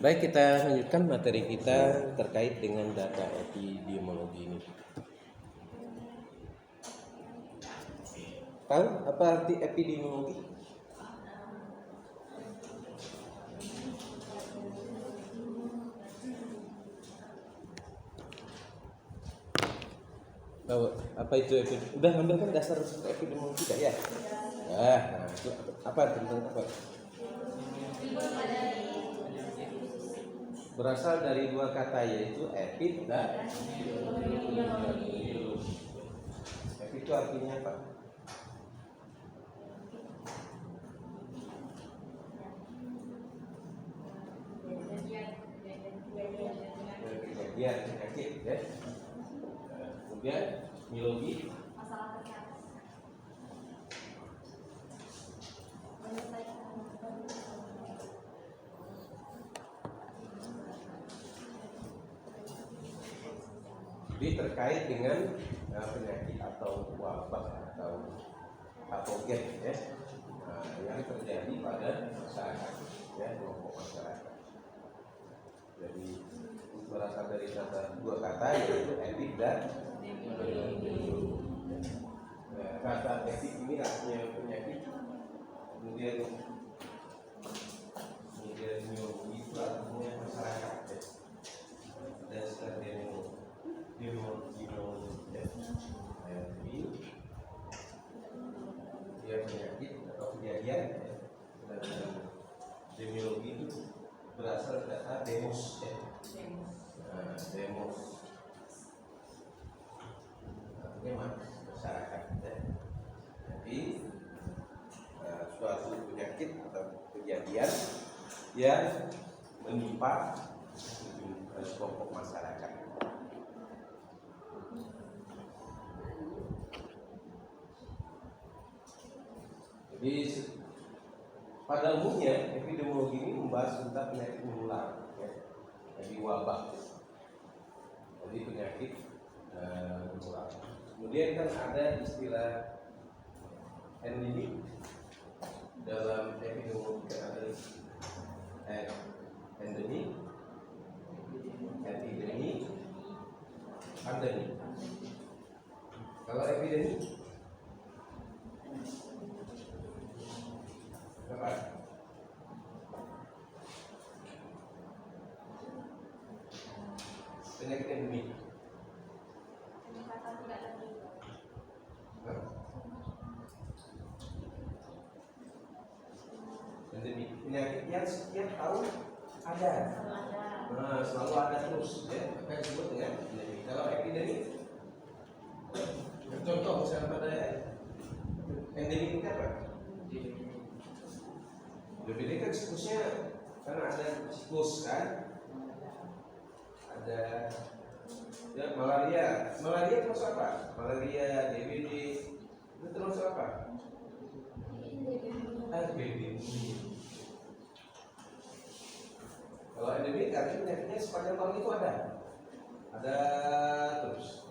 Baik, kita lanjutkan materi kita terkait dengan data epidemiologi ini. Tahu apa arti epidemiologi? Tahu apa itu epidemiologi? Udah ngambil kan dasar epidemiologi kan ya? Nah, itu apa tentang apa? Berasal dari dua kata, yaitu epid dan epid itu artinya apa? Kejadian, penyakit ya. Kemudian biologi jadi terkait dengan penyakit atau wabah atau patogen ya, yang terjadi pada masyarakat ya, kelompok masyarakat. Jadi berasal dari dua kata, yaitu etik dan biologi. Kata etik ini artinya penyakit, kemudian biologi itu artinya masyarakat ya. Dan sekarang biologi ya. Dia penyakit atau kejadian ya. Dan epidemiologi itu berasal dari kata demos ya. Demos artinya masyarakat ya. Jadi suatu penyakit atau kejadian yang menimpa kelompok masyarakat. Jadi pada umumnya epidemiologi ini membahas tentang penyakit menular ya. Jadi wabah, jadi penyakit menular. Kemudian kan ada istilah endemik dalam epidemiologi, kan ada endemik, epidemi, pandemi. Kalau epidemi apa? Penyakit endemik. Endemik, penyakit yang setiap tahun ada. Selalu ada terus ya, apa yang disebut dengan endemik. Kalau epidemi, contoh misalnya pada endemik itu apa? Lebih kan siklusnya, karena ada siklus kan, ada ya, malaria terus apa? Malaria, DBD itu terus apa? DBD. Kalau endemik artinya penyakitnya sepanjang tahun itu ada terus.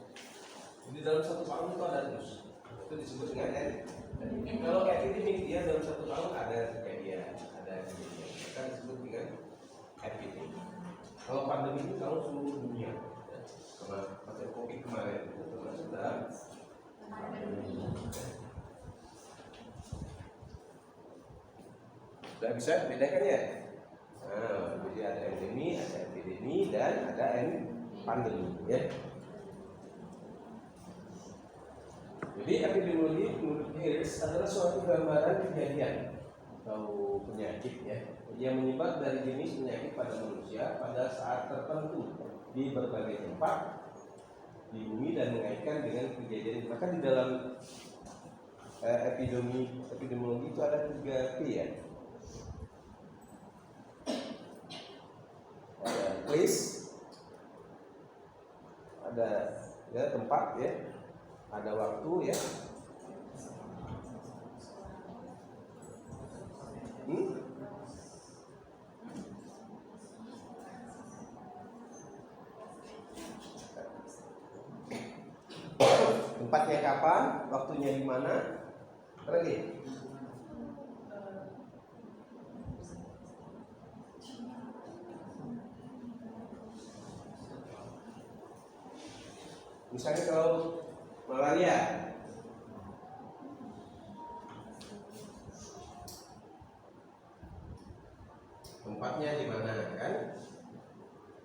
Jadi dalam satu tahun itu ada terus. Itu disebut dengan endemik. Kalau epidemik dia dalam satu tahun ada kejadian. Kita disebut dengan epidemik. Kalau pandemi itu kalau seluruh dunia, seperti COVID kemarin itu termasuk dalam pandemi. Sudah bisa bedakan ya? Jadi ada endemi, ada epidemi, dan ada pandemi ya. Jadi epidemiologi menurut Harris adalah suatu gambaran kejadian atau penyakit ya, yang menyebar dari jenis penyakit pada manusia pada saat tertentu di berbagai tempat di bumi dan mengaitkan dengan kejadian. Maka di dalam epidemiologi itu ada 3 P ya. Ada place, ada ya, tempat ya, ada waktu ya. Tempatnya kapan, waktunya di mana, lagi. Misalnya kalau malaria, tempatnya di mana kan?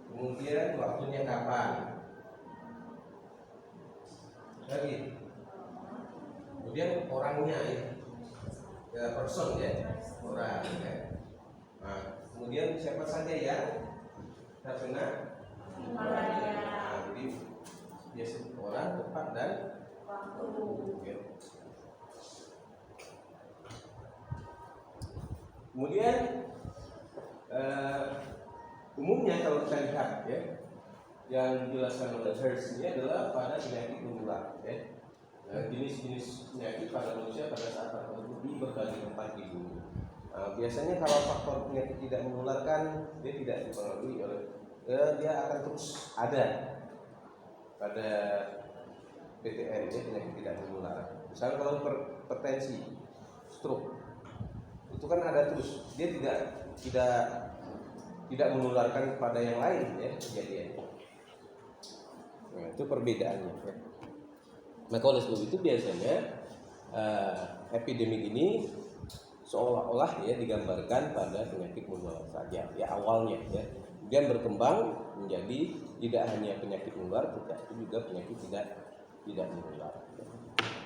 Kemudian waktunya kapan? Lagi. Kemudian orangnya ya, person ya, orang ya. Nah, kemudian siapa saja yang terkena malaria? Nah, jadi biasa orang, tempat dan waktu. Ya. Kemudian umumnya kalau kita lihat ya, yang dijelaskan oleh Hertz ini adalah pada penyakit menular ya. Jenis-jenis penyakit pada manusia pada saat tertentu di berbagai tempat di bumi. Biasanya kalau faktor penyakit tidak menularkan, dia tidak dipengaruhi oleh dia akan terus ada pada PTM ya, penyakit tidak menular. Misalnya kalau hipertensi, stroke, itu kan ada terus, dia tidak menularkan pada yang lain ya kejadiannya. Nah, itu perbedaannya ya. Maka oleh sebab itu biasanya epidemik ini seolah-olah ya digambarkan pada penyakit menular saja ya awalnya ya. Kemudian berkembang menjadi tidak hanya penyakit menular tetapi juga penyakit tidak menular.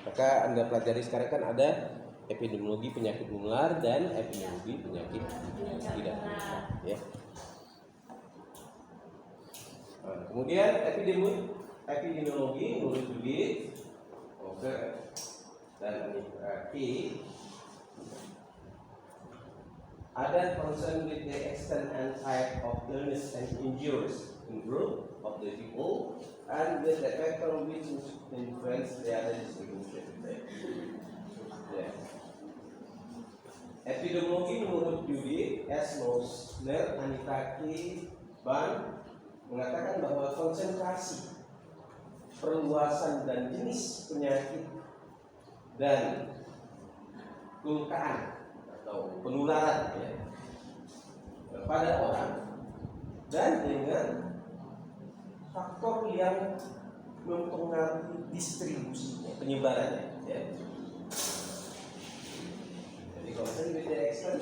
Maka Anda pelajari sekarang kan ada epidemiologi penyakit menular dan epidemiologi penyakit tidak menular ya. Nah, kemudian epidemiologi menurut Judith dan berarti ada concern with the extent and type of illness and injuries in group of the people and with the factor which influence their distribution. Yeah. Epidemiologi menurut Judy S. Mosler, Anita K. Ban mengatakan bahwa konsentrasi, perluasan dan jenis penyakit dan kelumpuhan atau penularan ya, pada orang dan dengan faktor yang mempengaruhi distribusinya, penyebarannya ya. Jadi concern with the extent,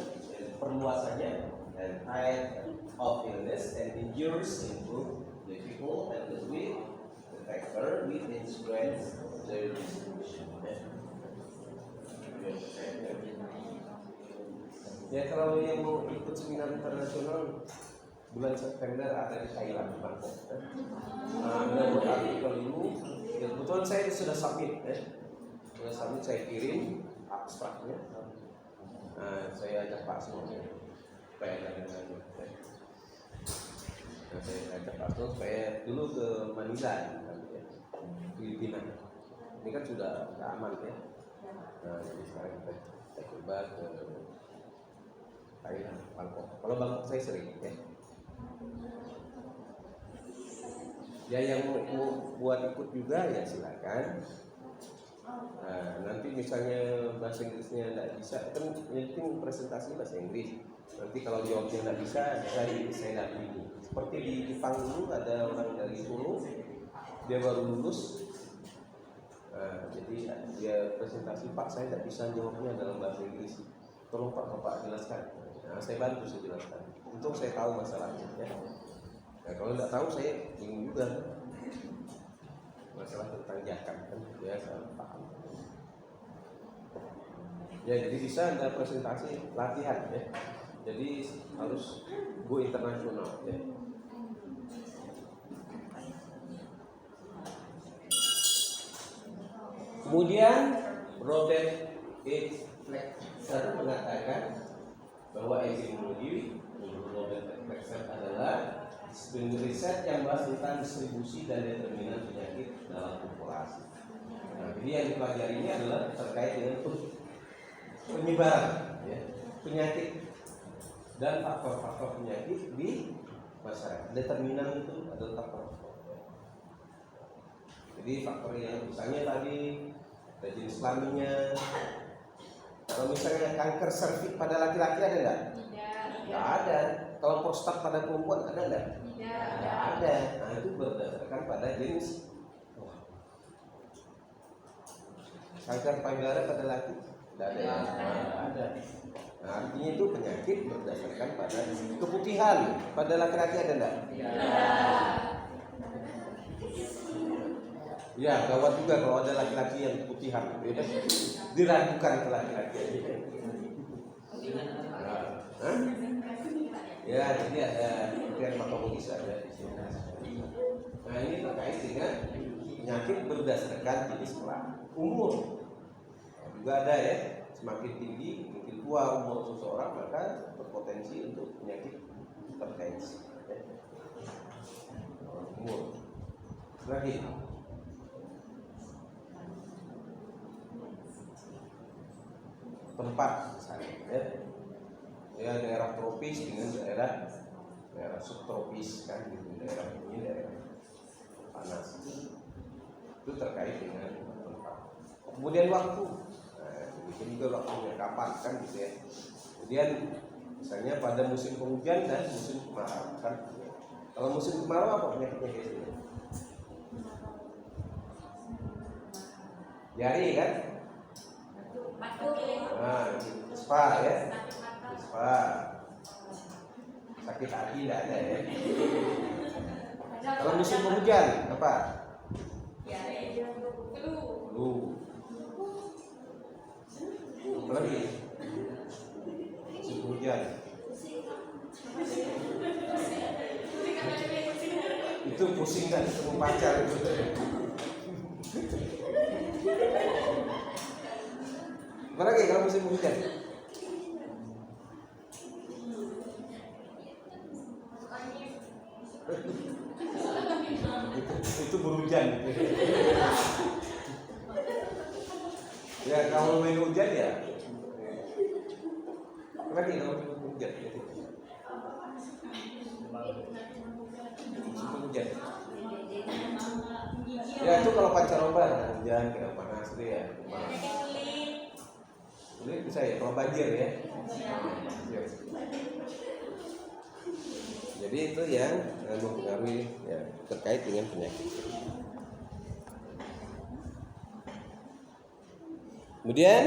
perluasannya and type of illness and injuries in group the people and the with the factor with influence the distribution. Ya kalau yang mau ikut seminar internasional bulan September ada di Thailand di Bangkok. Dan buat artikel ini, ya kebetulan saya sudah submit ya. Sudah submit, saya kirim abstraknya. Saya ajak Pak semuanya supaya ada dengan saya ajak Pak supaya dulu ke Manila ya, Filipina. Ini kan sudah aman ya. Jadi sekarang kita coba ke Thailand, Bangkok. Kalau Bangkok saya sering ya. Ya yang mau buat ikut juga ya silakan. Nanti misalnya bahasa Inggrisnya tidak bisa, kan penting presentasi bahasa Inggris. Nanti kalau jawabnya tidak bisa, saya dampingi. Seperti di Jepang dulu ada orang dari Solo, dia baru lulus. Jadi dia presentasi, Pak saya tidak bisa jawabnya dalam bahasa Inggris. Tolong Pak Bapak jelaskan. Saya bantu saya jelaskan. Untung saya tahu masalahnya. Ya. Nah, kalau tidak tahu saya bingung juga. Masalah tentang jakan kan ya saya paham. Ya jadi bisa Anda presentasi latihan ya. Jadi harus go internasional ya. Kemudian Robert E. Flexer mengatakan bahwa epidemiologi menurut Robert E. Flexer adalah riset yang bahas tentang distribusi dan determinan penyakit dalam populasi. Nah, jadi yang dipelajari ini adalah terkait dengan penyebaran ya, penyakit dan faktor-faktor penyakit di masyarakat. Determinan itu adalah faktor. Jadi faktor yang misalnya tadi ada jenis kelaminnya. Kalau misalnya kanker serviks pada laki-laki ada nggak? Tidak ada. Kalau prostat pada perempuan ada nggak? Tidak ada. Nah itu berdasarkan pada jenis Kanker payudara pada laki tidak ada ya? Ada. Nah, artinya itu penyakit berdasarkan pada keputihan. Pada laki-laki ada enggak? Ya, gawat juga kalau ada laki-laki yang keputihan. Ya, diragukan ke laki-laki aja. Nah, ya, jadi ada yang patologis ada di sini. Nah, ini terkait dengan penyakit berdasarkan jenis kelamin, umur. Nah, juga ada ya, semakin tinggi, mungkin tua umur seseorang maka berpotensi untuk penyakit hipertensi. Ya. Umur. Lagi. Tempat misalnya, ya daerah tropis dengan daerah subtropis kan gitu, daerah ini daerah panas itu terkait dengan tempat. Kemudian waktu, nah, itu juga waktunya kapan kan gitu ya. Kemudian misalnya pada musim penghujan dan musim kemarau kan. Kalau musim kemarau apa penyakitnya biasanya? Diare kan? Nah, ispa ya, ispa, sakit hati tidak ada ya. Kalau musim penghujan apa? Flu. Apa lagi? Musim penghujan. Itu pusing kan ketemu pacar itu. Apa lagi kalau musim hujan? Itu berhujan. Ya kalau main hujan ya. Apa lagi kalau musim hujan? Musim hujan. Ya itu kalau pancaroba hujan kena panas itu ya. Kulit bisa ya, kalau banjir ya. Jadi itu yang mempengaruhi ya, terkait dengan penyakit. Kemudian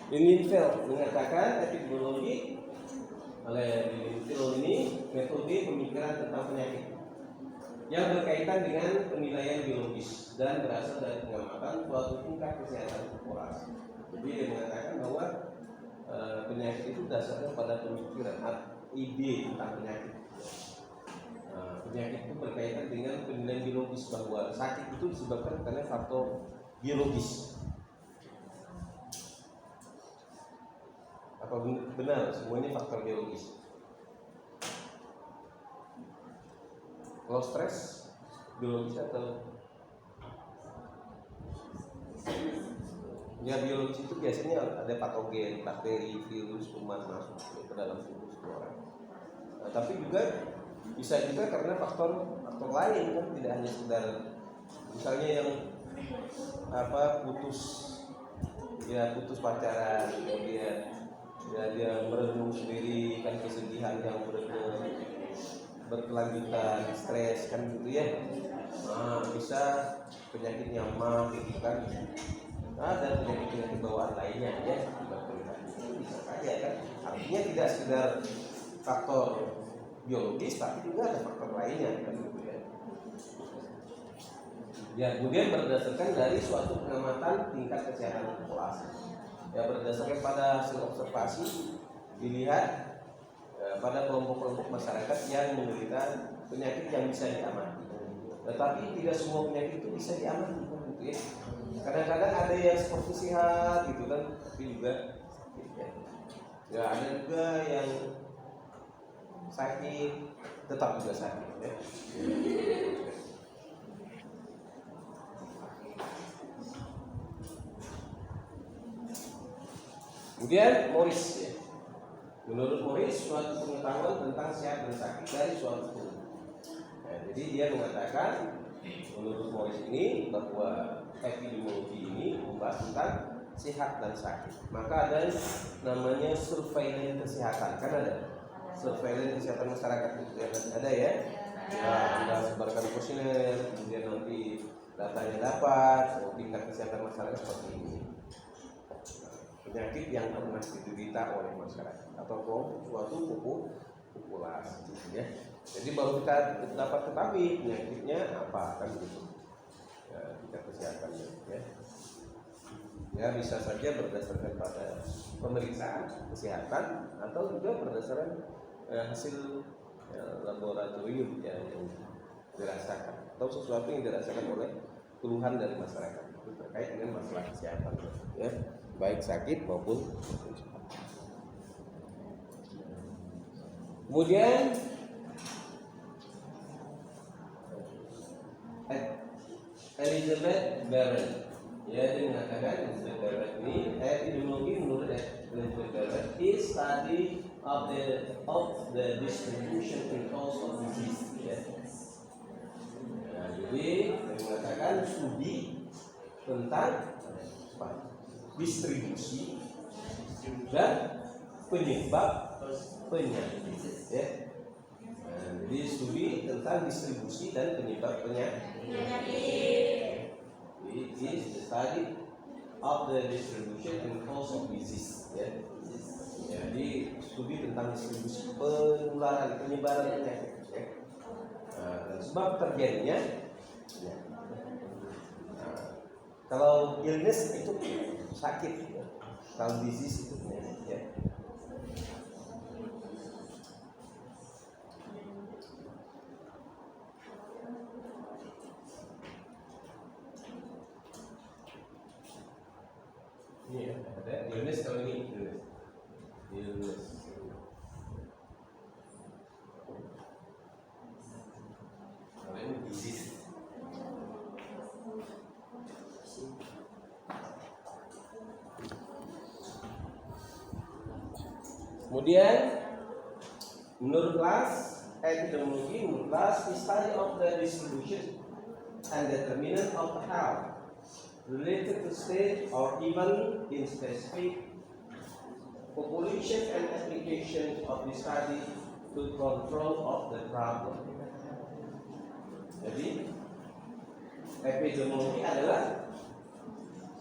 Lindenfeld mengatakan epidemiologi oleh Lindenfeld ini metode pemikiran tentang penyakit yang berkaitan dengan penilaian biologis dan berasal dari pengamatan suatu tingkat kesehatan populasi. Jadi dia mengatakan bahwa penyakit itu dasarnya pada pemikiran ide tentang penyakit. Penyakit itu berkaitan dengan penilaian biologis bahwa sakit itu disebabkan karena faktor biologis. Apa benar semuanya faktor biologis? Kalau stres biologis atau ya biologis itu biasanya ada patogen, bakteri, virus, kuman masuk ke dalam tubuh seseorang. Nah, tapi juga bisa juga karena faktor lain kan, tidak hanya sekedar misalnya yang putus pacaran, kemudian ya dia merenung sendiri kan, kesedihan yang berkelanjutan, stres kan gitu ya. Nah, bisa penyakit nyamah gitu kan. Dan penyakit bawaan lainnya ya, bisa saja kan. Artinya tidak sekedar faktor biologis, tapi juga ada faktor lainnya kan gitu ya. Ya, kemudian berdasarkan dari suatu pengamatan tingkat kesehatan populasi. Ya, berdasarkan pada hasil observasi dilihat pada kelompok-kelompok masyarakat yang menderita penyakit yang bisa diamati. Tetapi tidak semua penyakit itu bisa diamati kan gitu ya. Kadang-kadang ada yang seperti sehat gitu kan, tapi juga ya ada juga yang sakit tetap juga sakit ya. Kemudian Morris ya. Menurut Morris, suatu pengetahuan tentang sehat dan sakit dari suatu tubuh. Nah, jadi dia mengatakan menurut Morris ini bahwa epidemiologi ini membahas tentang sehat dan sakit. Maka ada namanya surveillance kesehatan, kan ada surveillance kesehatan masyarakat itu ada ya. Nah, Anda sebarkan kuesioner, kemudian nanti datanya dapat, tingkat kesehatan masyarakat seperti ini. penyakit yang pernah diderita oleh masyarakat atau suatu populasi, ya. Jadi baru kita dapat ketahui penyakitnya apa, kan begitu. Ya, tingkat kesehatannya, ya. Ya, bisa saja berdasarkan pada pemeriksaan kesehatan atau juga berdasarkan hasil laboratorium ya, yang dirasakan atau sesuatu yang dirasakan oleh keluhan dari masyarakat itu terkait dengan masalah kesehatan, ya, baik sakit maupun sehat. Kemudian Elizabeth Barrett, ya, dia mengatakan Elizabeth Barrett ini epidemiologi menurut Elizabeth Barrett is study of the distribution and cause of disease, ya. Nah, jadi dia mengatakan studi tentang distribusi dan penyebab penyakit, ya. Nah, jadi studi tentang distribusi dan penyebab penyakit. It is the study of the distribution and cause of disease, ya. Jadi studi tentang distribusi penularan, penyebaran penyakit, ya. Dan sebab terjadinya, ya. Nah, kalau illness itu sakit, ya. Kalau disease itu penyakit, ya. Ini ya, ada illness, kalau ini illness. Kalau ini disease. Kemudian menurut kelas epidemiologi, menurut kelas is study of the distribution and determinant of the health related to state or even in specific population and application of the study to control of the problem. Jadi epidemiologi adalah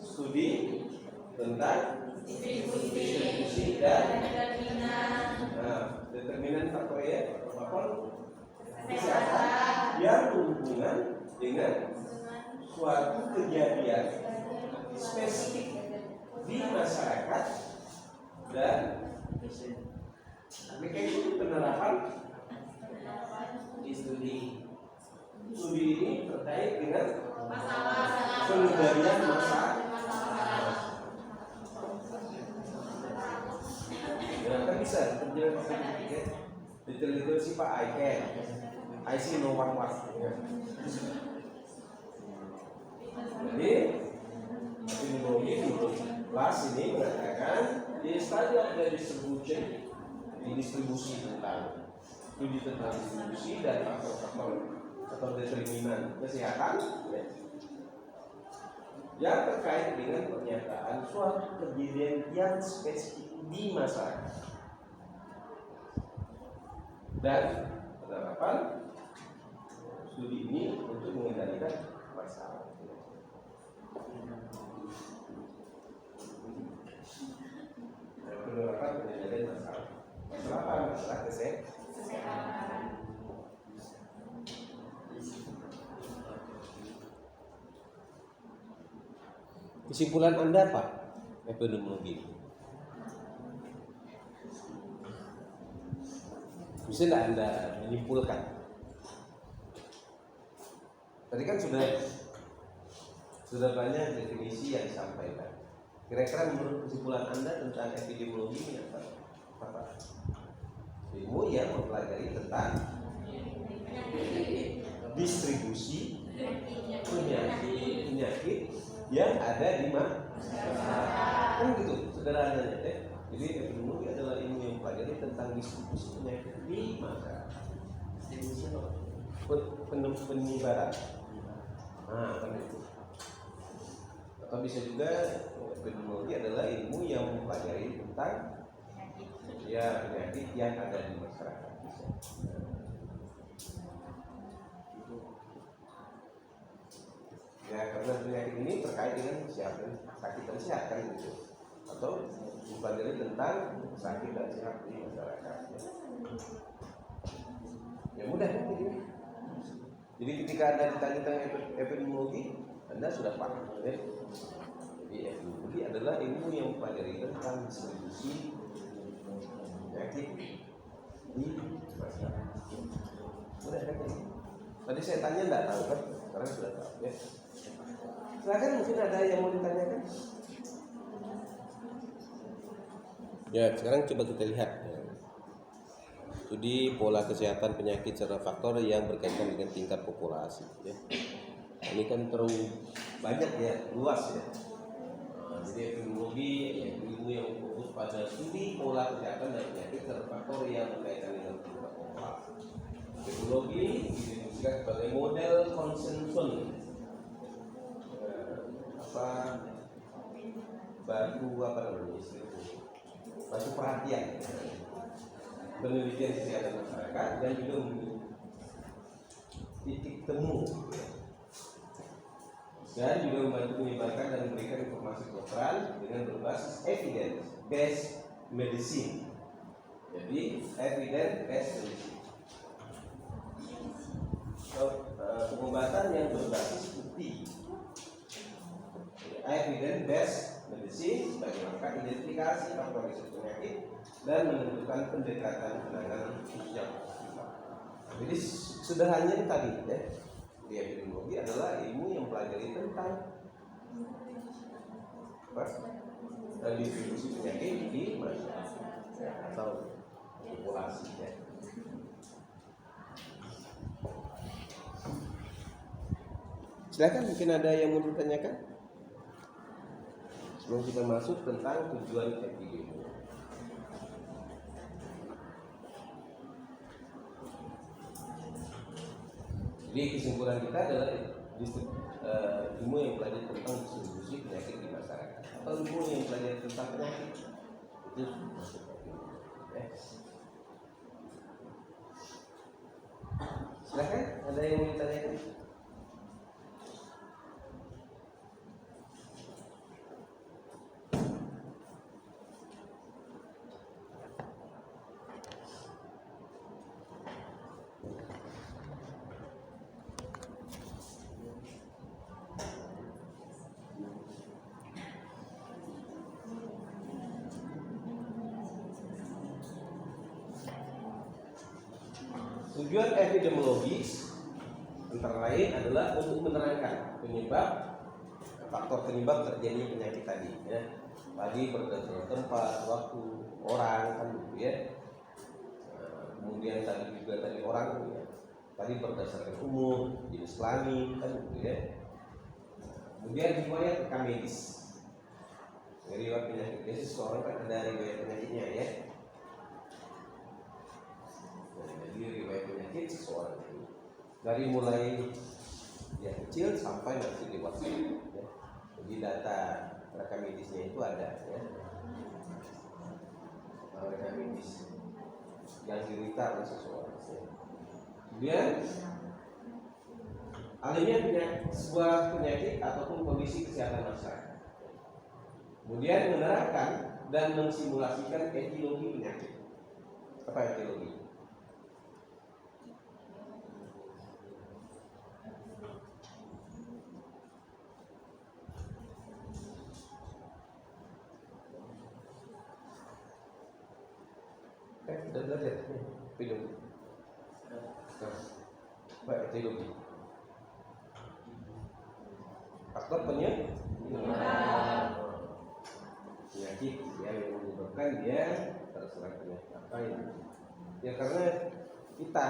studi tentang distribusi dan determinan faktor kesehatan yang berhubungan dengan suatu kejadian spesifik di masyarakat dan aplikasi penerapan di studi ini terkait dengan pengendalian masalah. Ya, kan bisa detail-detail sih Pak, I see no one was. Jadi epidemiologi menurut kelas ini mengatakan di study of the distribution, di distribusi tentang studi tentang distribusi dan faktor-faktor atau determinan kesehatan, ya, yang terkait dengan pernyataan suatu kejadian yang spesifik di masyarakat dan penerapan studi ini untuk mengendalikan masalah. Penerapan pengendalian masalah. Masalah apa? Masalah kesehatan. Kesimpulan Anda apa? Epidemiologi. Bisa tidak Anda menyimpulkan? Tadi kan sudah banyak definisi yang disampaikan. Kira-kira menurut kesimpulan Anda tentang epidemiologi ini apa? Ilmu yang mempelajari tentang distribusi penyakit yang ada di masyarakat. Kan gitu sederhananya, ya. Jadi epidemiologi adalah ilmu yang mempelajari tentang distribusi penyakit di masyarakat. Distribusi penyebaran. Nah, kan itu. Atau bisa juga epidemiologi adalah ilmu yang mempelajari tentang penyakit yang ada di masyarakat. Ya, karena penyakit ini terkait dengan kesehatan, sakit dan sehat, kan gitu. atau mempelajari tentang sakit dan sehat di masyarakat. Ya mudah kan ini. Jadi ketika Anda ditanya tentang epidemiologi, Anda sudah paham. Ya? Jadi epidemiologi adalah ilmu yang mempelajari tentang distribusi penyakit di masyarakat. Mudah kan ini? Tadi saya tanya enggak tahu kan? Sekarang sudah tahu ya. Silakan, mungkin ada yang mau ditanyakan? Ya, sekarang coba kita lihat ya. Studi pola kesehatan penyakit serta faktor yang berkaitan dengan tingkat populasi ya. Ini kan terlalu banyak ya, luas ya. Jadi epidemiologi ya, ilmu yang fokus pada studi pola kesehatan dan penyakit serta faktor yang berkaitan dengan tingkat populasi. Epidemiologi didefinisikan sebagai model concern batu perhatian penelitian kesehatan masyarakat dan juga titik temu dan juga membantu menyebarkan dan memberikan informasi kedokteran dengan berbasis evidence based medicine. Jadi evidence based medicine, pengobatan yang berbasis bukti. Evidence based medicine sebagai langkah identifikasi faktor risiko penyakit dan menentukan pendekatan penanganan yang optimal. Jadi sederhananya tadi ya, di epidemiologi adalah ilmu yang mempelajari tentang distribusi penyakit di masyarakat atau populasi ya. Silakan, mungkin ada yang mau ditanyakan sebelum kita masuk tentang tujuan epidemiologi. Jadi kesimpulan kita adalah ilmu yang mempelajari tentang distribusi penyakit di masyarakat atau ilmu yang mempelajari tentang penyakit itu masuk ya. Silakan, ada yang mau ditanyakan? Tujuan epidemiologis antara lain adalah untuk menerangkan penyebab, faktor penyebab terjadinya penyakit tadi ya. Tadi berdasarkan tempat, waktu, orang kan gitu ya. Kemudian tadi juga orang ya. Tadi berdasarkan umur, jenis kelamin kan gitu ya. Kemudian riwayat rekam medis. Riwayat penyakit, jadi seseorang kan ada riwayat penyakitnya ya. Jadi riwayat penyakit seseorang itu dari mulai dia kecil sampai nanti dewasa ya. Jadi data rekam medisnya itu ada ya. Rekam medis yang diderita oleh seseorang ya. Kemudian alihnya sebuah penyakit ataupun kondisi kesehatan masyarakat. Kemudian menerapkan dan mensimulasikan etiologi penyakit. Apa etiologi? Sudah belajar epidemiologi. Baik, etiologi. Faktor penyakit yang menyebabkan dia terserang penyakit apa ini? Ya karena kita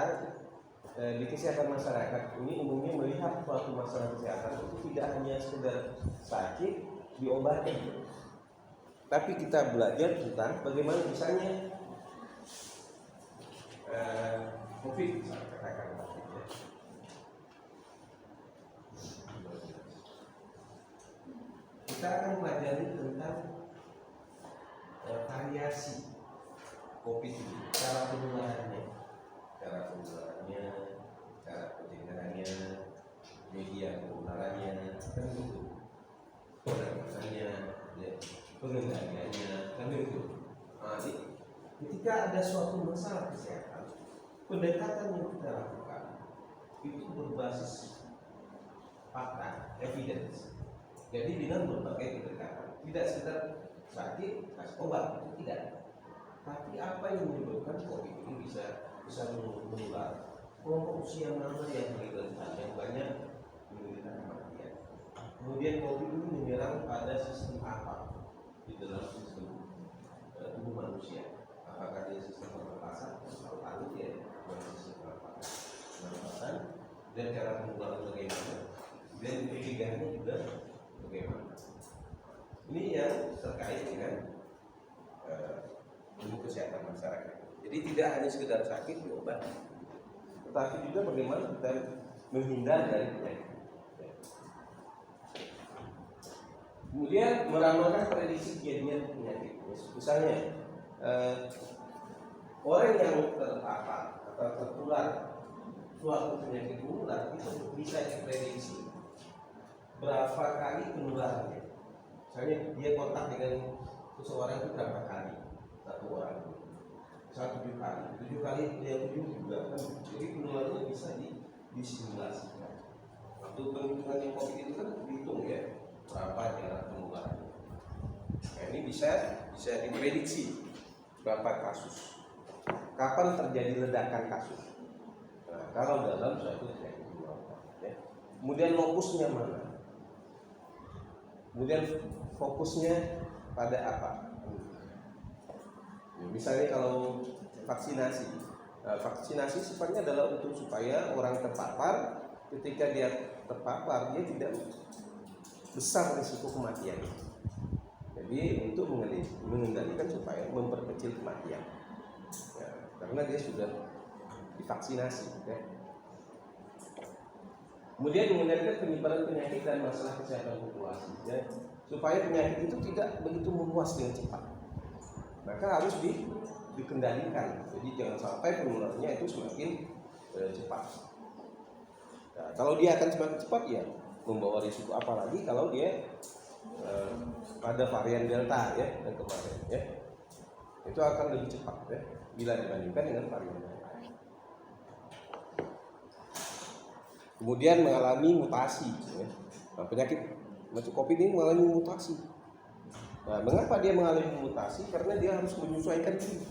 di kesehatan masyarakat ini umumnya melihat suatu masalah kesehatan itu tidak hanya sekedar sakit diobati, tapi kita belajar tentang bagaimana misalnya COVID katakan ya. Kita akan pelajari tentang variasi COVID ini, cara penularannya, cara pencegahannya, media penularannya, kan gitu. Penanganannya, ya, pengendaliannya. ketika ada suatu masalah kesehatan, pendekatan yang kita lakukan itu berbasis fakta, evidence. Jadi dengan berbagai pendekatan, tidak sekedar sakit kasih obat, itu tidak. Tapi apa yang menyebabkan COVID ini bisa menular? Kelompok usia mana yang paling rentan, yang banyak menderita kematian? Kemudian COVID ini menyerang pada sistem apa di dalam sistem tubuh manusia? Apakah dia sistem pernapasan? Kalau tahu dia sistem pernapasan dan cara penularan bagaimana? Dan pencegahannya juga bagaimana? Ini yang terkait dengan ilmu kesehatan masyarakat. Jadi tidak hanya sekedar sakit diobat, tetapi juga bagaimana kita menghindar dari penyakit. Kemudian meramalkan prediksi kejadian penyakit. Misalnya orang yang terpapar atau tertular suatu penyakit menular itu bisa diprediksi berapa kali penularannya. Misalnya dia kontak dengan seseorang itu berapa kali, satu orang 7 kali dia 7 juga kan. Jadi penularannya bisa disimulasikan. Waktu penghitungan yang COVID itu kan dihitung ya berapa jarak penularannya. Nah, ini bisa diprediksi berapa kasus, kapan terjadi ledakan kasus. Nah, kalau dalam suatu penyakit menular, ya. Kemudian lokusnya mana? Kemudian fokusnya pada apa? Misalnya kalau vaksinasi sifatnya adalah untuk supaya orang terpapar, ketika dia terpapar dia tidak besar risiko kematian. Jadi untuk mengendalikan supaya memperkecil kematian, ya, karena dia sudah divaksinasi. Ya. Kemudian mengendalikan penyebaran penyakit dan masalah kesehatan populasi, ya, supaya penyakit itu tidak begitu meluas dengan cepat. Maka harus dikendalikan. Jadi jangan sampai penularannya itu semakin cepat. Nah, kalau dia akan semakin cepat ya membawa risiko, apalagi kalau dia pada varian Delta ya dan kemarin ya, itu akan lebih cepat ya bila dibandingkan dengan varian Delta. Kemudian mengalami mutasi ya. Nah, penyakit macam COVID ini mengalami mutasi. Nah, mengapa dia mengalami mutasi? Karena dia harus menyesuaikan diri.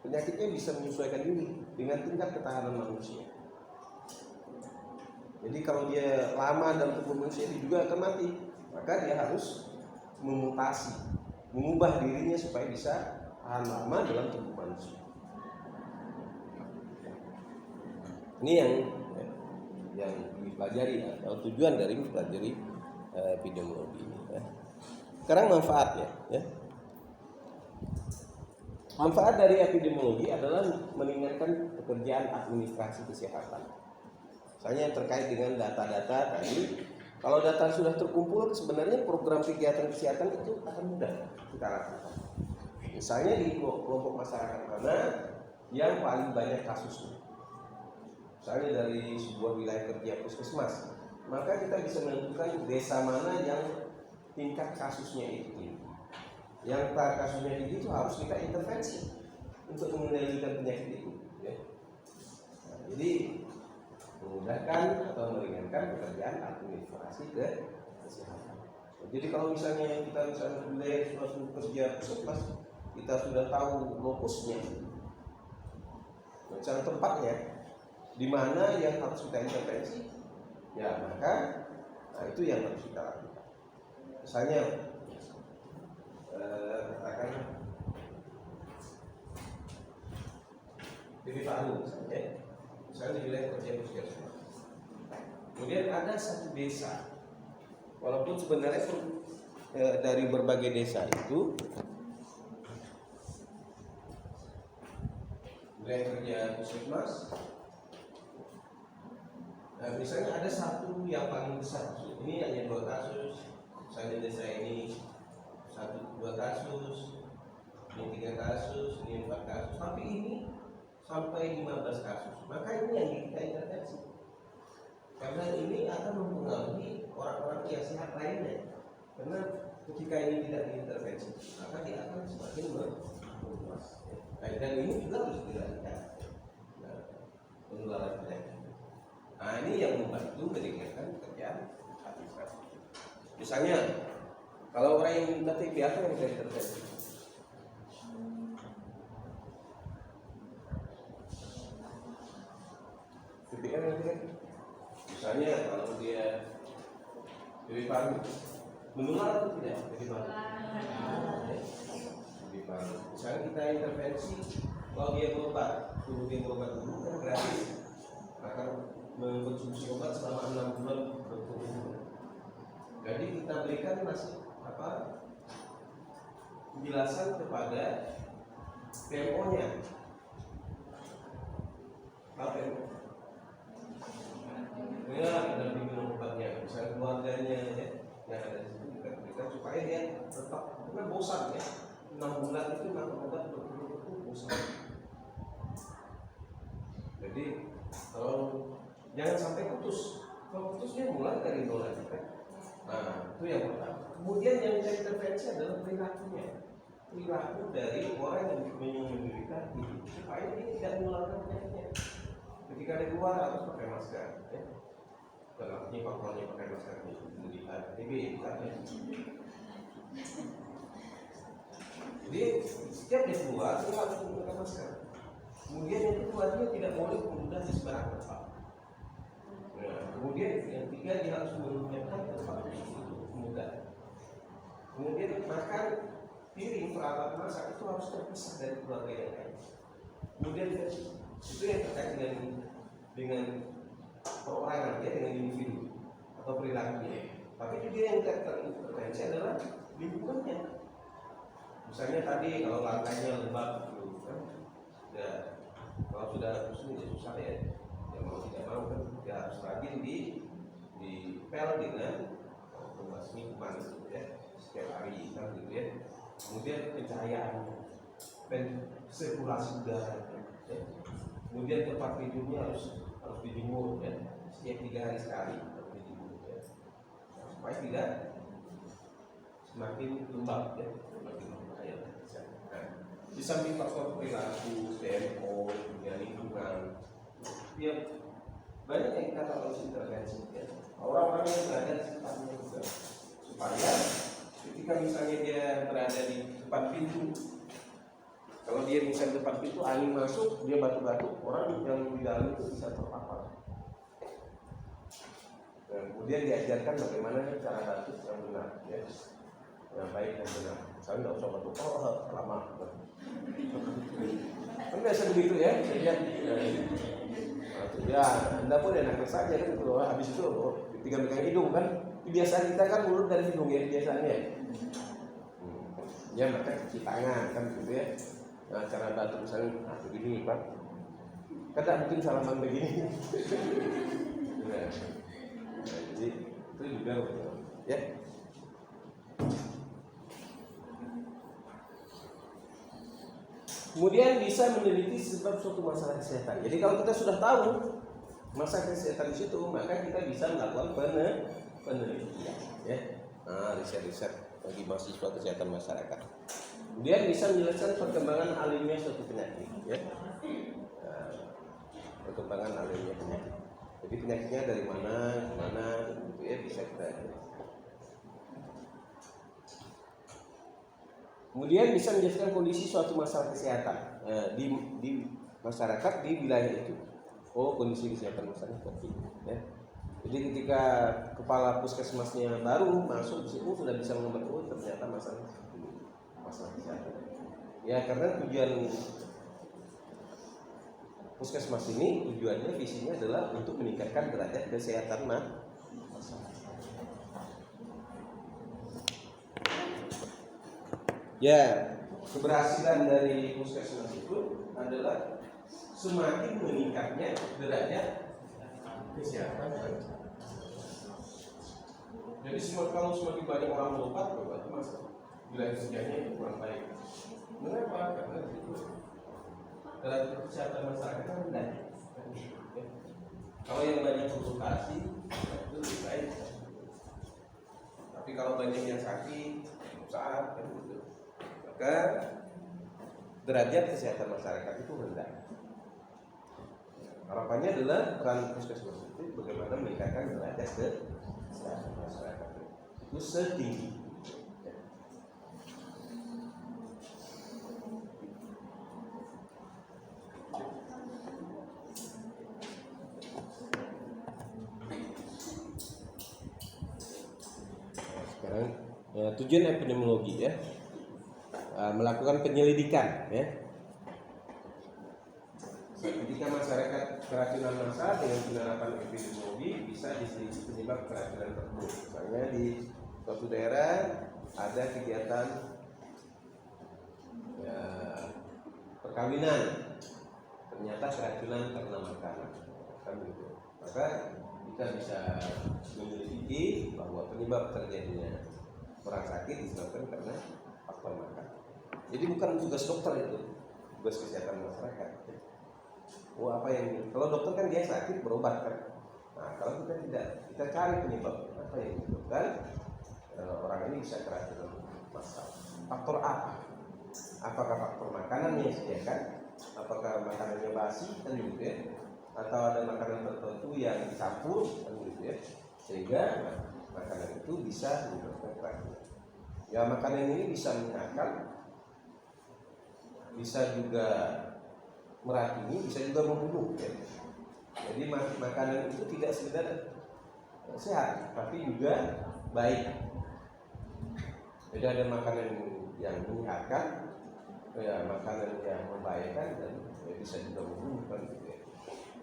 Penyakitnya bisa menyesuaikan diri dengan tingkat ketahanan manusia. Jadi kalau dia lama dalam tubuh manusia, dia juga akan mati. Maka dia harus memutasi, mengubah dirinya supaya bisa tahan lama dalam tubuh manusia. Ini yang dipelajari atau tujuan dari mempelajari epidemiologi ini. Ya. Sekarang manfaatnya. Ya. Manfaat dari epidemiologi adalah meningkatkan pekerjaan administrasi kesehatan. Misalnya yang terkait dengan data-data tadi, kalau data sudah terkumpul, sebenarnya program kegiatan kesehatan itu akan mudah kita lakukan. Misalnya di kelompok masyarakat mana yang paling banyak kasusnya. Misalnya dari sebuah wilayah kerja puskesmas, maka kita bisa menentukan desa mana yang tingkat kasusnya itu tinggi. Yang kasusnya tinggi itu harus kita intervensi untuk mengendalikan penyakit itu. Ya. Nah, jadi memudahkan atau meringankan pekerjaan administrasi kesehatan. Jadi kalau misalnya kita wilayah suatu kerja puskesmas, kita sudah tahu lokusnya, macam tempatnya, di mana yang harus kita intervensi, ya maka itu yang harus kita lakukan. Misalnya katakan di Palu misalnya di wilayah kerja puskesmas. Kemudian ada satu desa, walaupun sebenarnya dari berbagai desa itu wilayah kerja puskesmas, misalnya ada satu yang paling besar, ini hanya 2 kasus, misalnya desa ini 1-2 kasus, ini 3 kasus, ini 4 kasus, tapi ini sampai 15 kasus, maka ini yang kita intervensi. Karena ini akan mempengaruhi orang-orang yang sehat lainnya. Karena ketika ini tidak diintervensi, maka dia akan semakin meluas. Dan ini juga harus dilakukan penularan penyakit. Nah ini yang membantu meringankan pekerjaan administrasi. Misalnya kalau orang yang minta TB apa yang bisa intervensi? TBM kan? Misalnya kalau dia TB paru menular atau tidak? TB paru. Misalnya kita intervensi, kalau dia berobat, suruh dia berobat dulu kan gratis, akan mengkonsumsi obat selama 6 bulan berturut-turut. Jadi kita berikan penjelasan kepada PMO-nya. Apa PMO? Ya, kita bingung obatnya, misalnya keluarganya ya, yang ada di situ kita berikan supaya dia tetap, bukan bosan ya. 6 bulan itu makan obat berturut-turut bosan. Jadi kalau jangan sampai putus. Kalau putusnya mulai dari nol lagi kan. Nah itu yang pertama. Kemudian yang kita intervensi adalah perilakunya. Perilaku dari orang yang menderita ini supaya dia tidak menularkan penyakitnya. Ketika dia keluar harus pakai masker. Ya. Dalam ini faktornya pakai masker ini melihat TB misalnya. Jadi setiap dia keluar dia harus menggunakan masker. Kemudian yang kedua dia tidak boleh menggunakan di sembarang tempat. Nah, kemudian yang ketiga dia harus menyiapkan tempat untuk mudah. Kemudian makan piring peralatan masak itu harus terpisah dari keluarga yang lain. Kemudian itu yang terkait dengan perorangan ya, dengan individu atau perilakunya. Tapi juga yang terintervensi adalah lingkungannya. Misalnya tadi kalau lantainya lembab gitu kan, ya kalau sudah pusing ya susah ya. Ya mau tidak mau kan ya harus rajin dipel dengan pembasmi kuman gitu ya setiap hari kan gitu ya. Kemudian pencahayaan dan sirkulasi udara ya. Kemudian tempat tidurnya harus dijemur ya setiap 3 hari sekali harus dijemur ya. Nah, supaya tidak semakin lembab ya, semakin berbahaya. Nah, di samping faktor perilaku, PMO, lingkungan, ya banyak yang kita harus intervensi ya. Orang-orang yang berada di sekitarnya juga supaya ketika misalnya dia berada di depan pintu, kalau dia misalnya depan pintu angin masuk dia batuk-batuk, orang yang di dalam itu bisa terpapar. Dan kemudian diajarkan bagaimana cara batuk yang benar ya, yang baik dan benar. Misalnya nggak usah batuk lama kan biasa begitu ya. Ya, Anda pun enaknya saja kan kalau habis itu ketika megang hidung kan, kebiasaan kita kan mulut dan hidung ya biasanya. Ya maka cuci tangan kan gitu ya. Nah, cara batuk misalnya begini Pak. Kan mungkin salaman begini. Nah, jadi itu juga ya. Kemudian bisa meneliti sebab suatu masalah kesehatan. Jadi kalau kita sudah tahu masalah kesehatan di situ, maka kita bisa melakukan penelitian, ya, riset-riset bagi mahasiswa kesehatan masyarakat. Kemudian bisa menjelaskan perkembangan alamiah suatu penyakit, ya, perkembangan alamiah penyakit. Jadi penyakitnya dari mana ke mana, gitu ya, bisa kita. Kemudian bisa menjelaskan kondisi suatu masalah kesehatan di masyarakat di wilayah itu. Oh, kondisi kesehatan masyarakat seperti ini. Ya. Jadi ketika kepala puskesmasnya baru masuk di situ sudah bisa mengetahui ternyata masalah kesehatan. Ya, karena tujuan puskesmas ini tujuannya visinya adalah untuk meningkatkan derajat kesehatan masyarakat. Ya, keberhasilan dari puskesmas itu adalah semakin meningkatnya derajat kesehatan. Jadi kalau semakin banyak orang berobat, berarti masalah wilayah sejarahnya kurang baik. Mengapa? Karena itu derajat kesehatan masyarakat kan rendah. Kalau yang banyak konsultasi itu lebih baik. Tapi kalau banyak yang sakit, saat kan gitu. Maka derajat kesehatan masyarakat itu rendah. Harapannya adalah peran puskesmas itu bagaimana meningkatkan derajat kesehatan masyarakat itu setinggi. Sekarang tujuan epidemiologi ya, melakukan penyelidikan ya. Ketika masyarakat keracunan massal dengan penerapan epidemiologi bisa diselidiki penyebab keracunan tersebut. Misalnya di suatu daerah ada kegiatan ya, perkawinan, ternyata keracunan karena makanan, kan begitu. Maka kita bisa menyelidiki bahwa penyebab terjadinya orang sakit disebabkan karena faktor makan. Jadi bukan tugas dokter itu, tugas kesehatan masyarakat. Oh apa yang kalau dokter kan dia sakit berobat kan. Nah kalau kita tidak, kita cari penyebab apa yang menyebabkan orang ini bisa keracunan massal. Faktor apa? Apakah faktor makanan yang disediakan? Apakah makanannya basi kan gitu ya? Atau ada makanan tertentu yang dicampur kan gitu ya? Sehingga makanan itu bisa menyebabkan keracunan. Ya makanan ini bisa menyehatkan, bisa juga meracuni, bisa juga membunuh ya. Jadi makanan itu tidak sekedar sehat tapi juga baik. Jadi ada makanan yang menyehatkan, ya makanan yang membahayakan dan ya, bisa juga membunuh kan gitu ya.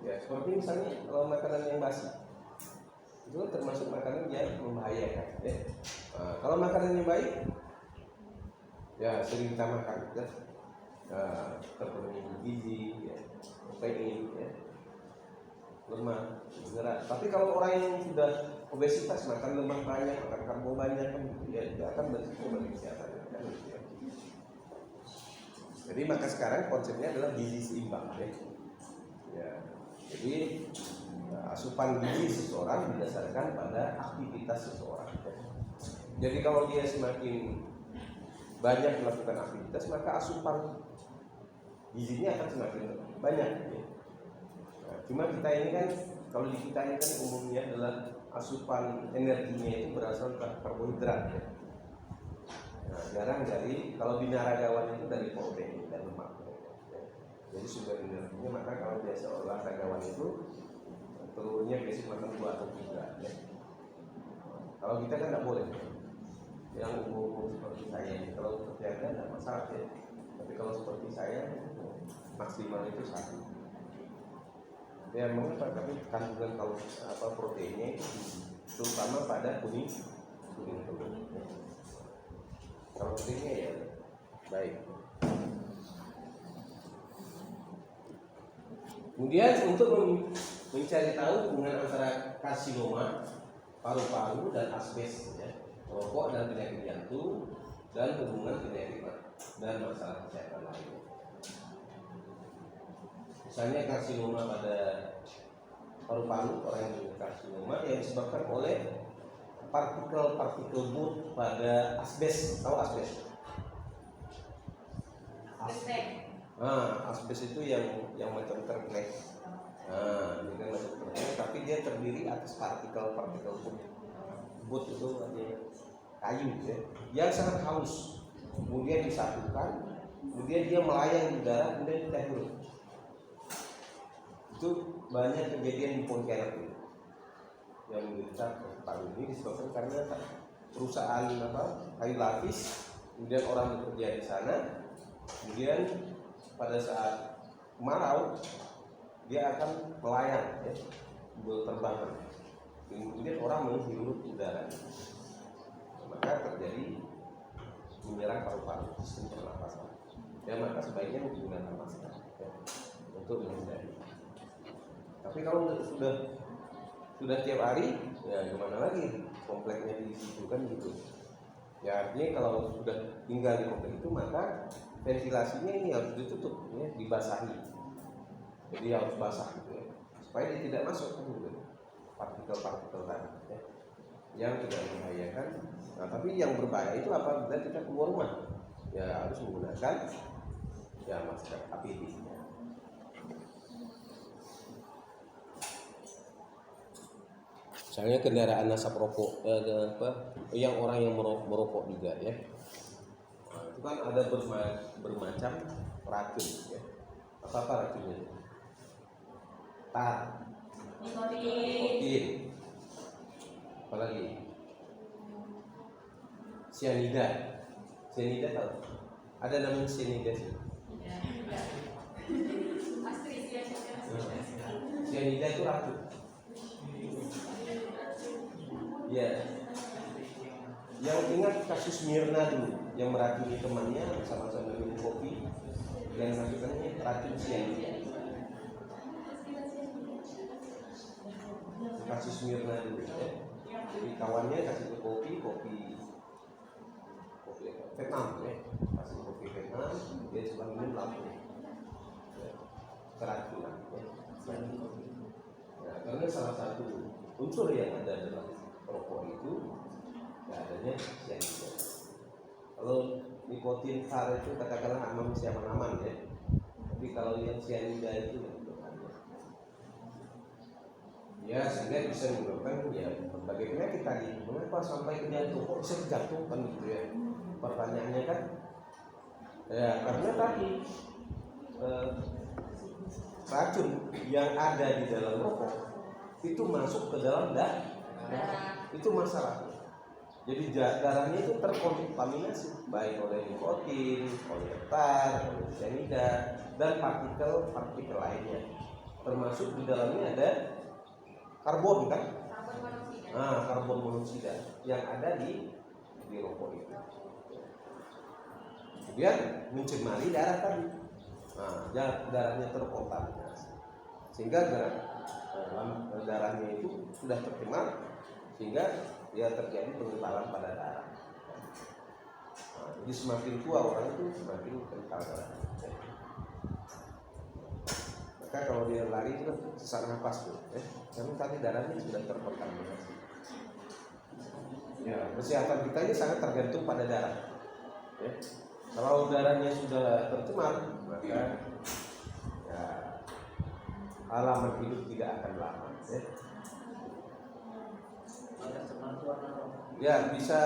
Ya seperti misalnya kalau makanan yang basi itu termasuk makanan yang membahayakan ya. Nah, kalau makanan yang baik ya sering kita makan ya. Terpenuhi gizi, ya, protein, ya, lemak, mineral. Tapi kalau orang yang sudah obesitas, makan lemak banyak, makan karbo banyak, kan ya tidak akan berisiko bagi kesehatan. Kan, ya. Jadi maka sekarang konsepnya adalah gizi seimbang, ya. Ya. Jadi asupan gizi seseorang didasarkan pada aktivitas seseorang. Ya. Jadi kalau dia semakin banyak melakukan aktivitas, maka asupan gizinya akan semakin banyak ya. Nah, cuma kita ini kan kalau di kita ini kan umumnya adalah asupan energinya itu berasal dari karbohidrat ya. Nah, jarang dari kalau binaragawan itu dari protein dan lemak ya. Jadi sumber energinya maka kalau biasa olahragawan itu telurnya biasanya makan 2 atau 3 ya. Kalau kita kan nggak boleh yang umum seperti saya kalau terjaga tidak masalah ya. Tapi kalau seperti saya maksimal itu 1. Ya mengapa? Tapi kandungan kalau proteinnya itu terutama pada kuning telur. Kalau proteinnya ya baik. Kemudian untuk mencari tahu hubungan antara karsinoma paru-paru dan asbes, ya, rokok dan penyakit jantung dan hubungan genetik dan masalah kesehatan lainnya. Misalnya karsinoma pada paru-paru, orang yang punya karsinoma yang disebabkan oleh partikel-partikel but pada asbes. Tahu asbes? Asbes itu yang macam terplek. Ini kan macam terplek, tapi dia terdiri atas partikel-partikel but. But itu artinya kayu ya, yang sangat halus. Kemudian disatukan, kemudian dia melayang di udara, kemudian kita hirup. Itu banyak kejadian di Pontianak itu yang menderita paru ini disebabkan karena perusahaan kayu lapis, kemudian orang bekerja di sana, kemudian pada saat kemarau dia akan melayang ya, berterbangan, kemudian orang menghirup udara, maka terjadi menyerang paru-paru, sistem pernapasan. Ya maka sebaiknya menggunakan masker ya, untuk menghindari. Tapi kalau sudah tiap hari, ya gimana lagi? Kompleknya di situ kan gitu. Ya artinya kalau sudah tinggal di komplek itu maka ventilasinya ini harus ditutup, ya, dibasahi. Jadi harus basah gitu ya, supaya dia tidak masuk kan gitu. Partikel-partikel tadi ya, yang tidak membahayakan. Nah tapi yang berbahaya itu apabila kita keluar rumah, ya harus menggunakan Ya masker APD. Misalnya kendaraan asap rokok, yang orang yang merokok juga ya. Nah, itu kan ada bermacam racun ya. Apa racunnya? Tar, nikotin, apalagi cyanida. Cyanida tahu? Ada namanya cyanida sih. Cyanida itu racun. Ya. Yang ingat kasus Mirna dulu, yang meracuni temannya sama-sama minum kopi dan melakukannya racun cyanida. Kasus Mirna dulu ya. Jadi kawannya kasih ke kopi Vietnam ya, kasih kopi Vietnam, dia sudah minum langsung ya, keracunan ya. Nah, karena salah satu unsur yang ada dalam rokok itu ya adanya cyanida. Kalau nikotin tar itu katakanlah aman ya, tapi kalau yang cyanida itu ya sehingga bisa menyebabkan ya berbagai penyakit tadi. Mengapa sampai ke jantung? Kok bisa ke jantung kan gitu ya? Pertanyaannya kan ya karena tadi racun yang ada di dalam rokok itu masuk ke dalam darah. Itu masalah. Jadi darahnya itu terkontaminasi baik oleh nikotin, oleh tar, oleh cyanida dan partikel lainnya. Termasuk di dalamnya ada karbon kan? Karbon monoksida yang ada di rokok itu. Kemudian mencemari darah tadi. Darahnya terkontaminasi. Sehingga darahnya itu sudah tercemar sehingga ya terjadi pengentalan pada darah. Jadi semakin tua orang itu semakin kental darah. Maka kalau dia lari itu kan sesak nafas tuh, karena tadi darahnya sudah terkontaminasi. Ya, kesehatan kita ini sangat tergantung pada darah. Ya. Kalau darahnya sudah tercemar, maka ya, halaman hidup tidak akan lama. Ya bisa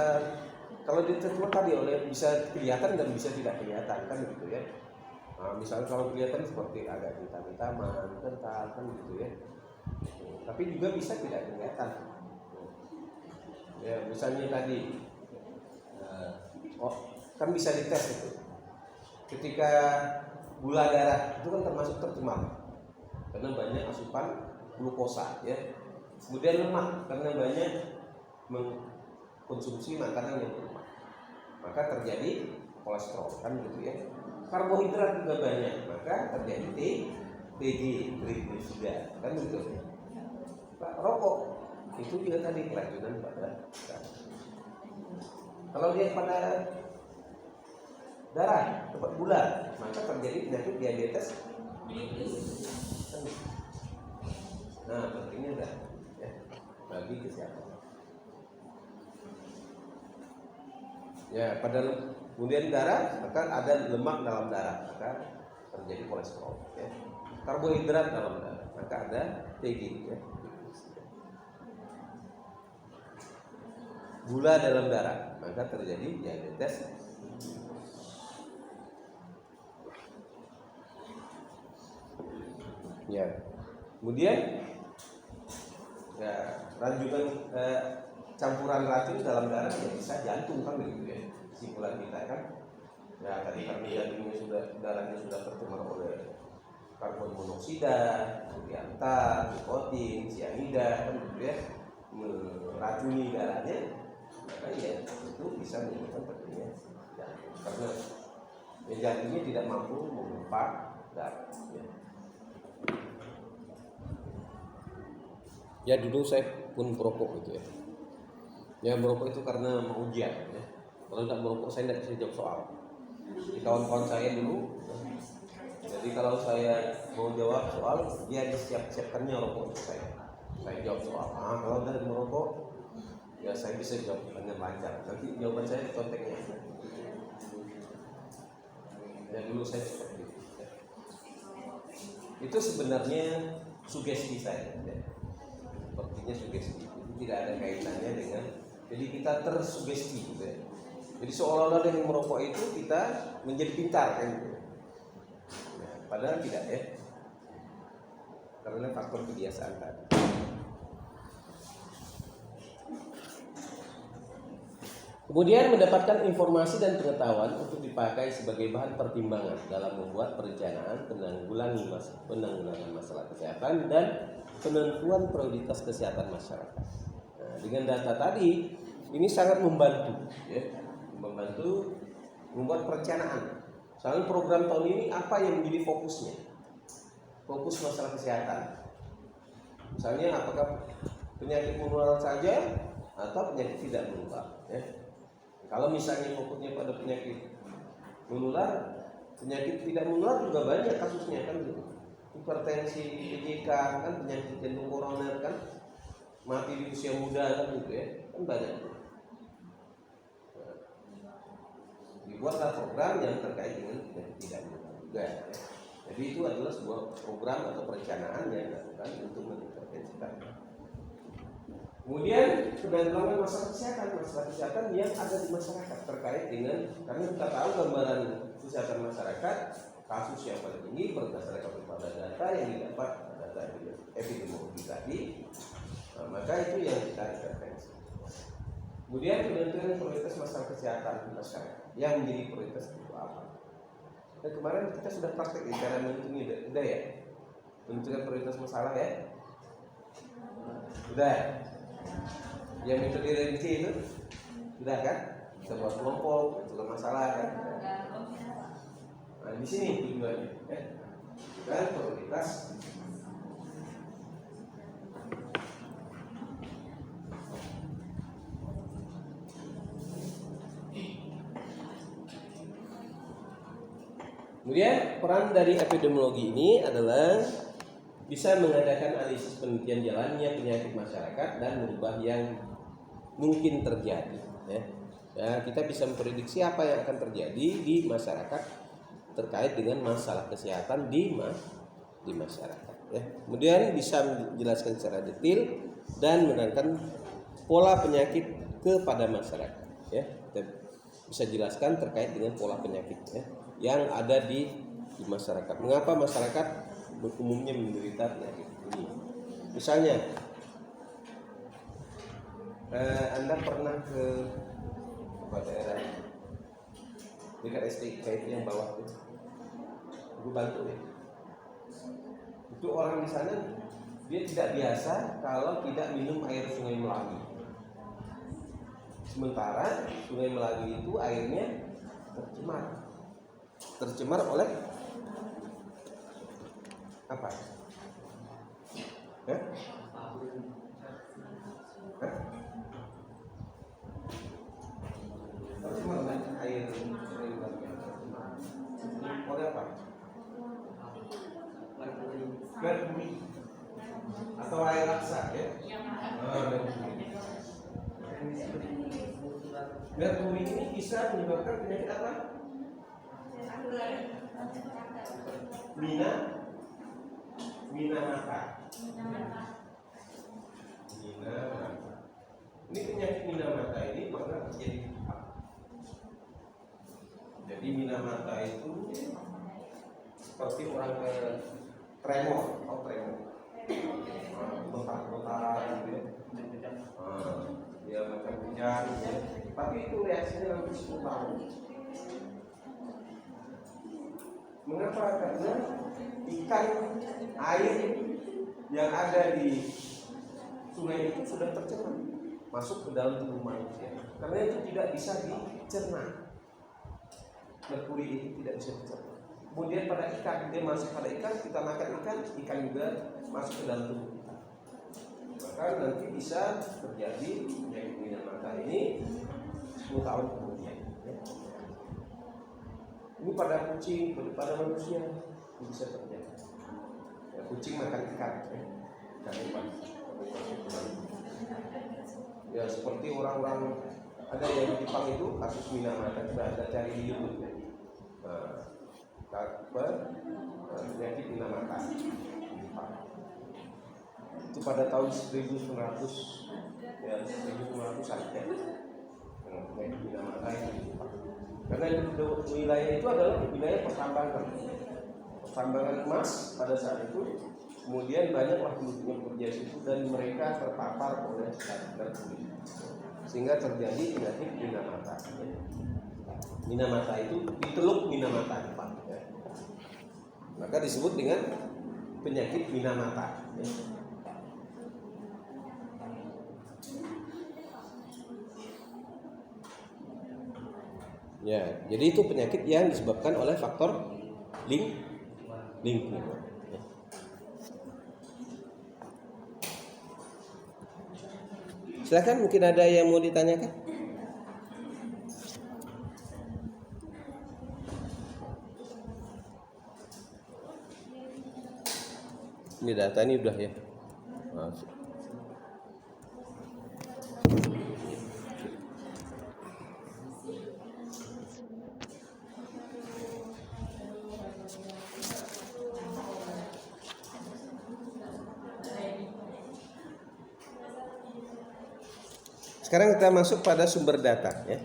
kalau ditercemar tadi oleh bisa kelihatan dan bisa tidak kelihatan kan gitu ya. Misalnya kalau kelihatan seperti agak hitam-hitaman, kental kan gitu ya. Tapi juga bisa tidak kelihatan. Ya misalnya tadi, kan bisa dites itu. Ketika gula darah itu kan termasuk tercemar karena banyak asupan glukosa ya. Kemudian lemak karena banyak mengkonsumsi makanan yang berlemak, maka terjadi kolesterol kan gitu ya. Karbohidrat juga banyak, maka terjadi TG, triglisida kan gitu. Rokok itu juga tadi keracunan pada darah. Kalau dia pada darah, tempat gula, maka terjadi penyakit diabetes. Nah, pentingnya dah ya, bagi kesehatan. Ya, pada kemudian darah, maka ada lemak dalam darah, maka terjadi kolesterol. Ya. Karbohidrat dalam darah, maka ada TG. Ya. Gula dalam darah, maka terjadi diabetes. Ya, kemudian ya lanjutan campuran racun dalam darah ya bisa jantung kan gitu ya. Kesimpulan kita kan ya tadi karena jantungnya sudah darahnya sudah tercemar oleh karbon monoksida, kemudian tar, nikotin, cyanida kan gitu ya, meracuni darahnya, maka ya itu bisa menyebabkan terjadinya jantung karena ya, jantungnya tidak mampu memompa darah. Ya dulu saya pun merokok gitu ya. Ya merokok itu karena mau ujian ya. Kalau tidak merokok saya tidak bisa jawab soal. Di kawan-kawan saya dulu. Jadi kalau saya mau jawab soal, dia disiapkannya rokok untuk saya. Saya jawab soal. Kalau dari merokok, ya saya bisa jawab dengan lancar. Nanti jawaban saya conteknya. Ya dulu saya seperti itu. Itu sebenarnya sugesti saya, ya. Sepertinya sugesti itu tidak ada kaitannya dengan, jadi kita tersugesti, gitu ya. Jadi seolah-olah dengan merokok itu kita menjadi pintar, kan? Ya, padahal tidak, ya. Karena faktor kebiasaan tadi. Kemudian mendapatkan informasi dan pengetahuan untuk dipakai sebagai bahan pertimbangan dalam membuat perencanaan penanggulangan masalah kesehatan dan penentuan prioritas kesehatan masyarakat. Nah, dengan data tadi ini sangat membantu, ya, membantu membuat perencanaan. Misalnya program tahun ini apa yang menjadi fokusnya? Fokus masalah kesehatan. Misalnya apakah penyakit menular saja atau penyakit tidak menular, ya. Kalau misalnya fokusnya pada penyakit menular, penyakit tidak menular juga banyak kasusnya, kan gitu. Hipertensi, PJK, kan penyakit jantung koroner, kan mati di usia muda, kan gitu, ya, kan banyak. Nah, dibuatlah program yang terkait dengan penyakit tidak menular juga, ya. Jadi itu adalah sebuah program atau perencanaan yang dilakukan untuk mengintervensikan. Kemudian penanggulangan masalah kesehatan yang ada di masyarakat terkait dengan, karena kita tahu gambaran kesehatan masyarakat kasus yang paling tinggi berdasarkan kepada data yang didapat data epidemiologi tadi, nah, maka itu yang kita intervensi. Kemudian penentuan prioritas masalah kesehatan masyarakat yang menjadi prioritas itu apa? Dan kemarin kita sudah praktek cara menentukan, udah ya, menentukan prioritas masalah, ya, udah. Yang metode revisi itu sudah kan? Sebuah kelompok, menentukan masalah, kan? Nah, di sini tujuannya, ya. Dan prioritas. Kemudian peran dari epidemiologi ini adalah bisa mengadakan analisis penelitian jalannya penyakit masyarakat dan merubah yang mungkin terjadi, ya. Ya, kita bisa memprediksi apa yang akan terjadi di masyarakat terkait dengan masalah kesehatan di masyarakat, ya. Kemudian bisa menjelaskan secara detail dan menerangkan pola penyakit kepada masyarakat, ya. Kita bisa jelaskan terkait dengan pola penyakit, ya, yang ada di masyarakat. Mengapa masyarakat umumnya menderita penyakit ini? Misalnya, Anda pernah ke daerah dekat STK itu yang bawah itu, Gue Bantu, ya. Itu orang di sana dia tidak biasa kalau tidak minum air Sungai Melawi. Sementara Sungai Melawi itu airnya tercemar oleh apa? Hah? Tercemar oleh air oleh apa? Merkuri atau air laksa, ya? Merkuri ini bisa menyebabkan penyakit apa? Mina mata. Ini penyakit mina mata ini pernah terjadi apa? Jadi mina mata itu seperti orang tremor, kotak-kotak gitu, ya. Dia macam hujan, ya. Tapi itu reaksinya hampir 10 tahun. Mengapa? Karena ikan air yang ada di sungai itu sudah tercemar masuk ke dalam tubuh manusia. Karena itu tidak bisa dicerna. Merkuri itu tidak bisa dicerna. Kemudian pada ikan, dia masuk pada ikan, kita makan ikan juga masuk ke dalam tubuh kita. Maka nanti bisa terjadi penyakit mina mata ini 10 tahun kemudian. Ini pada kucing, pada manusia bisa terjadi. Ya, kucing makan ikan, ya. Ya, seperti orang-orang ada yang di Jepang itu kasus mina mata, sudah ada cari di YouTube, ya. penyakit Minamata. Itu pada tahun 1900 ya 1900-an ya. Penyakit Minamata itu. Karena wilayah itu adalah wilayah pertambangan emas pada saat itu. Kemudian banyaklah penduduk yang bekerja di situ dan mereka terpapar oleh zat kulit, sehingga terjadi penyakit Minamata. Minamata itu di Teluk Minamata, Pak. Maka disebut dengan penyakit Minamata. Ya, jadi itu penyakit yang disebabkan oleh faktor lingkungan. Silakan, mungkin ada yang mau ditanyakan? Ini data ini udah ya. Masuk. Sekarang kita masuk pada sumber data ya.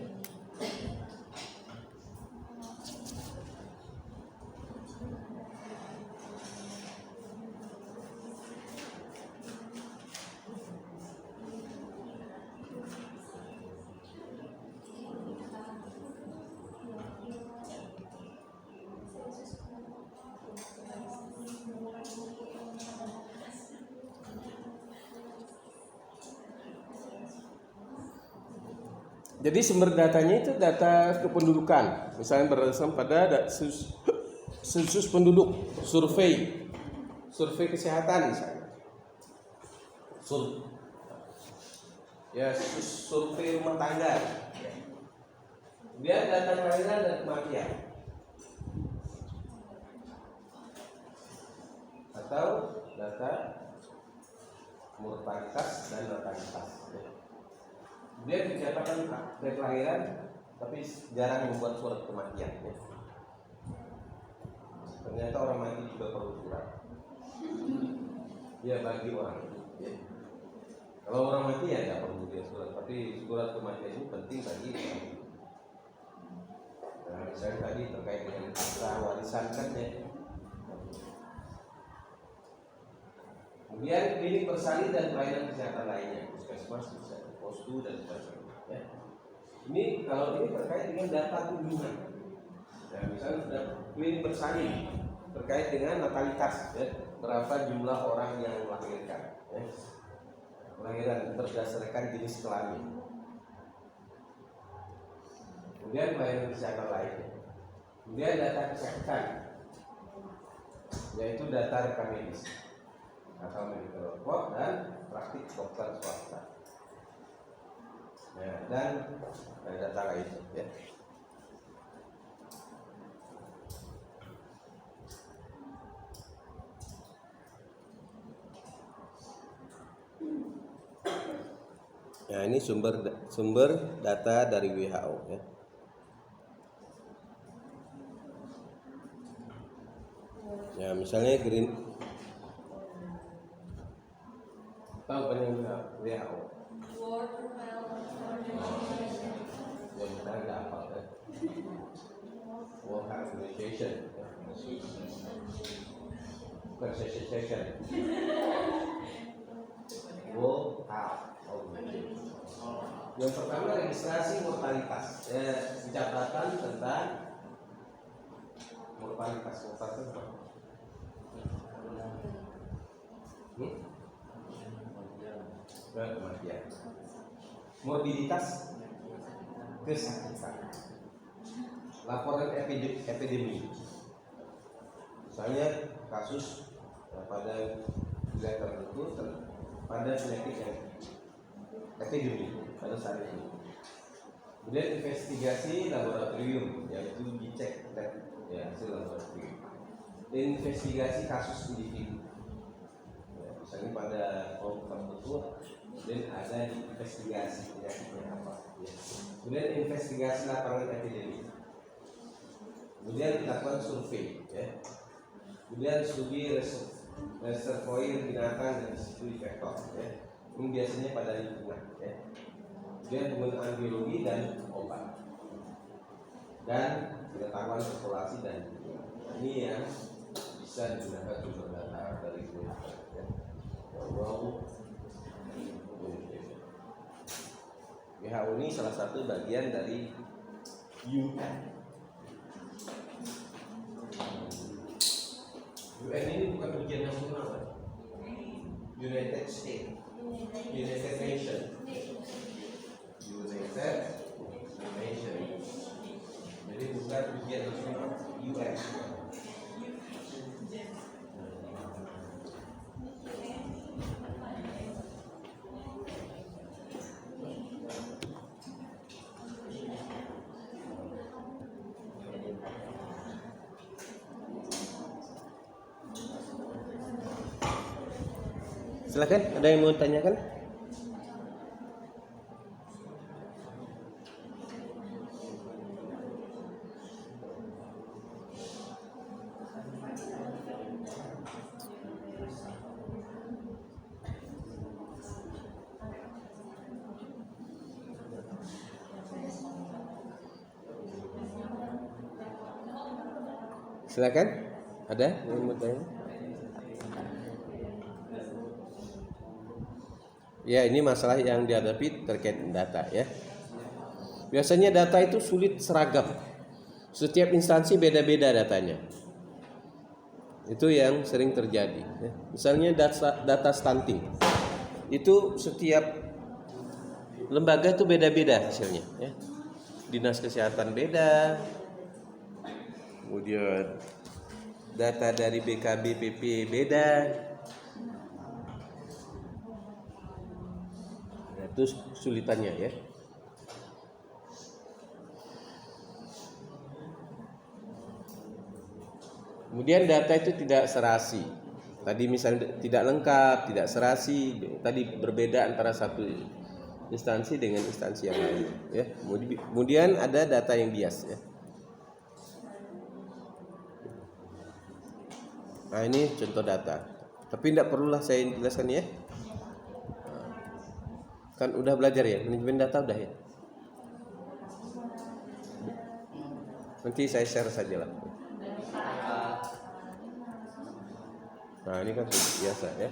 Jadi sumber datanya itu data kependudukan, misalnya berdasarkan pada sensus penduduk, survei kesehatan misalnya, survei rumah tangga, kemudian data kelahiran dan kematian, atau data mortalitas dan natalitas. Dia dicatatkan dari kelahiran, tapi jarang membuat surat kematian. Ya. Ternyata orang mati juga perlu surat. Ya bagi orang. Ya. Kalau orang mati ya tidak perlu dia surat, tapi surat kematian ini penting bagi orang. Nah, misalnya tadi terkait dengan akta warisan kan ya. Kemudian klinik bersalin dan pelayanan kesehatan lainnya, puskesmas, posku dan sebagainya. Ya. Ini kalau ini terkait dengan data kunjungan. Ya, misalnya sudah klinik bersalin terkait dengan natalitas, ya, berapa jumlah orang yang melahirkan, ya. Kelahiran berdasarkan jenis kelamin. Kemudian pelayanan kesehatan lainnya. Kemudian data kesehatan, yaitu data rekam medis atau medical report dan praktik dokter swasta. Ya, dan data lainnya ya. Nah, ini sumber data dari WHO ya. Ya, misalnya tahu kan yang WHO? Ya, bukan nggak apa kan? World Health Organization, bukan session. World Health Organization. Yang pertama registrasi mortalitas, catatan tentang mortalitas apa? Kematian, morbiditas, kesakitan, laporan epidemi, misalnya kasus pada wilayah tertentu pada penyakit yang epidemi pada saat itu. Kemudian investigasi laboratorium, yaitu dicek dan hasil laboratorium. Investigasi kasus individu, ya, misalnya pada kelompok tertentu dan ada investigasi penyakitnya apa. Ya. Kemudian investigasi lapangan epidemi. Kemudian dilakukan survei, ya. Kemudian studi reservoir binatang dan studi vektor ya. Ini biasanya pada lingkungan ya. Kemudian penggunaan biologi dan obat dan pengetahuan populasi dan lingkungan. Ini yang bisa digunakan sumber data dari Google ya. WHO ini salah satu bagian dari UN. UN ini bukan bagian nasional, United States, United Nations, United Nations. Jadi bukan bagian nasional, UN. Silakan, ada yang mau tanyakan? Silakan, ada yang mau tanya? Ya, ini masalah yang dihadapi terkait data ya. Biasanya data itu sulit seragam. Setiap instansi beda-beda datanya. Itu yang sering terjadi ya. Misalnya data stunting. Itu setiap lembaga itu beda-beda hasilnya ya. Dinas kesehatan beda. Kemudian data dari BKBPP beda. Itu kesulitannya ya. Kemudian data itu tidak serasi. Tadi misalnya tidak lengkap, tidak serasi. Tadi berbeda antara satu instansi dengan instansi yang lain ya. Kemudian ada data yang bias ya. Nah, ini contoh data. Tapi tidak perlulah saya jelaskan ya. Kan udah belajar ya, manajemen data udah ya. Nanti saya share saja lah. Nah, ini kan biasa ya.